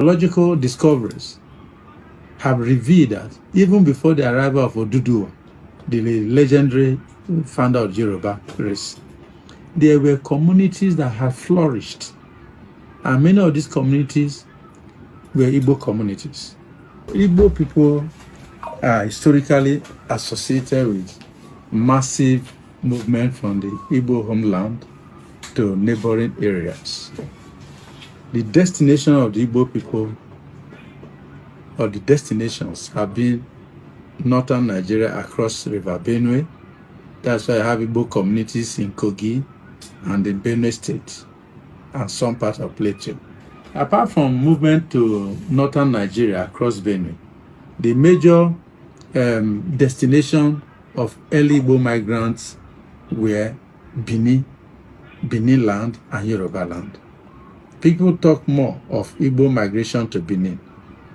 Archaeological discoveries have revealed that even before the arrival of Oduduwa, the legendary founder of Yoruba race, there were communities that had flourished. And many of these communities were Igbo communities. Igbo people are historically associated with massive movement from the Igbo homeland to neighboring areas. The destination of the Igbo people, or the destinations, have been northern Nigeria across River Benue. That's why I have Igbo communities in Kogi and in Benue State and some parts of Plateau. Apart from movement to northern Nigeria across Benue, the major destination of early Igbo migrants were Benin land and Yoruba land. People talk more of Igbo migration to Benin.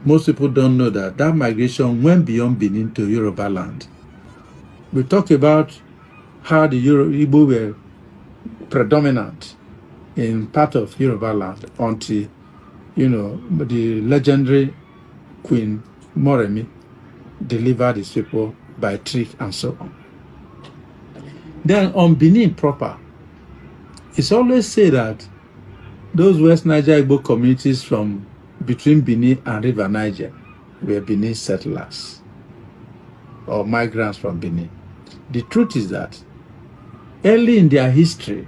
Most people don't know that that migration went beyond Benin to Yoruba land. We talk about how the Igbo were predominant in part of Yoruba land until, the legendary Queen Moremi delivered his people by trick and so on. Then on Benin proper, it's always said that those West Niger Igbo communities from between Benin and River Niger were Benin settlers or migrants from Benin. The truth is that early in their history,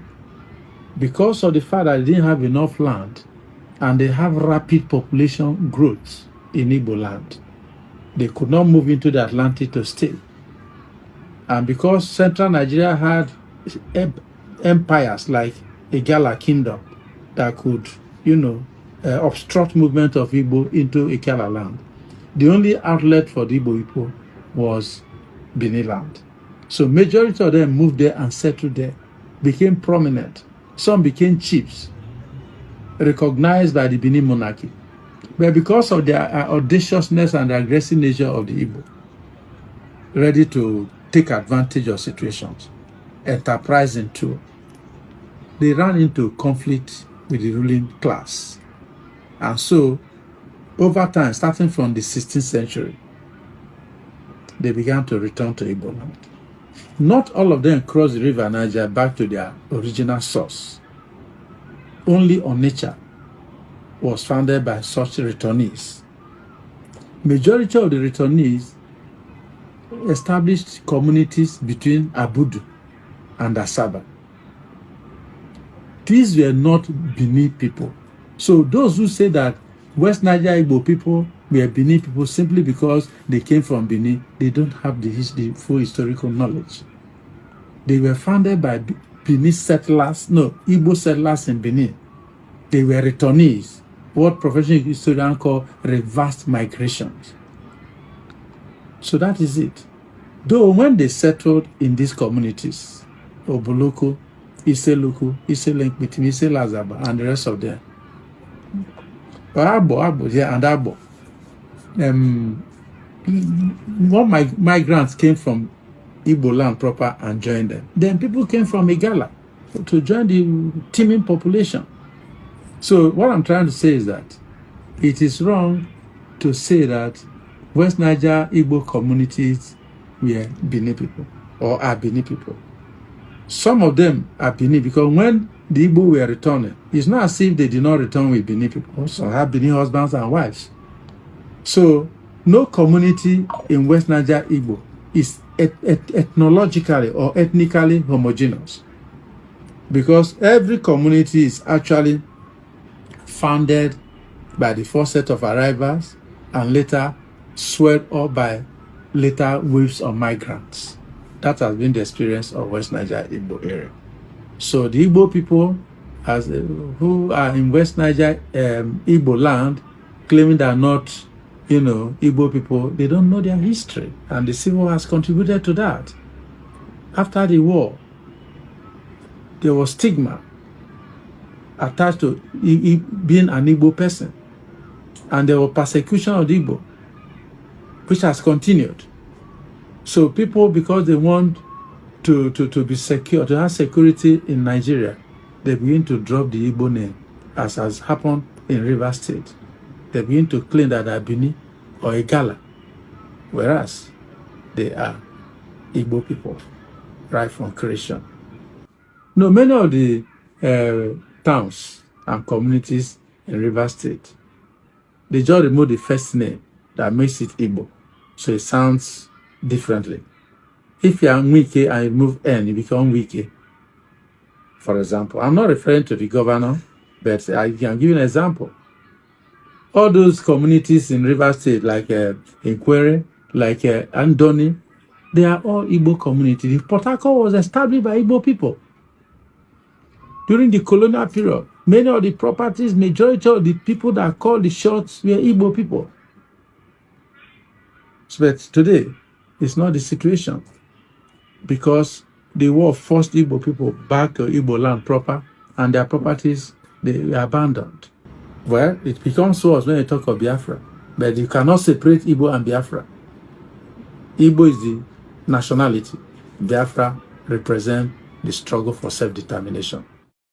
because of the fact that they didn't have enough land and they have rapid population growth in Igbo land, they could not move into the Atlantic to stay. And because central Nigeria had empires like Igala Kingdom that could, obstruct movement of Igbo into Ikala land, the only outlet for the Igbo people was Benin land. So majority of them moved there and settled there, became prominent. Some became chiefs, recognized by the Benin monarchy. But because of their audaciousness and the aggressive nature of the Igbo, ready to take advantage of situations, enterprising too, they ran into conflict with the ruling class. And so, over time, starting from the 16th century, they began to return to Igbo land. Not all of them crossed the River Niger back to their original source. Only Onitsha was founded by such returnees. Majority of the returnees established communities between Abudu and Asaba. These were not Benin people. So those who say that West Niger Igbo people were Benin people simply because they came from Benin, they don't have the full historical knowledge. They were founded by Benin settlers, Igbo settlers in Benin. They were returnees, what professional historians call reversed migrations. So that is it. Though when they settled in these communities, Oboloko, Iseluku, Iselenkmitim, Iselazaba, and the rest of them, and Abo, migrants came from Igbo land proper and joined them. Then people came from Igala to join the teeming population. So what I'm trying to say is that it is wrong to say that West Niger Igbo communities were Benin people or are Benin people. Some of them are Benin because when the Igbo were returning, it's not as if they did not return with Benin people. Some have Benin husbands and wives. So no community in West Niger Igbo is ethnologically or ethnically homogeneous, because every community is actually founded by the first set of arrivals and later swelled up by later waves of migrants. That has been the experience of West Niger Igbo area. So the Igbo people who are in West Niger Igbo land claiming they are not Igbo people, they don't know their history, and the Civil War has contributed to that. After the war, there was stigma attached to being an Igbo person, and there was persecution of the Igbo, which has continued. So people, because they want to be secure, to have security in Nigeria, they begin to drop the Igbo name, as has happened in Rivers State. they begin to claim that they're Bini or Igala, whereas they are Igbo people, right from creation. No, many of the towns and communities in River State, they just remove the first name that makes it Igbo, so it sounds differently. If you are Wike and you remove N, you become Wike. For example, I'm not referring to the governor, but I can give you an example. All those communities in River State, like Inquere, like Andoni, they are all Igbo communities. Port Harcourt was established by Igbo people. During the colonial period, many of the properties, majority of the people that called the shots were Igbo people. But today, it's not the situation, because the war forced Igbo people back to Igbo land proper, and their properties, they were abandoned. Well, it becomes worse when you talk of Biafra, but you cannot separate Igbo and Biafra. Igbo is the nationality. Biafra represents the struggle for self-determination.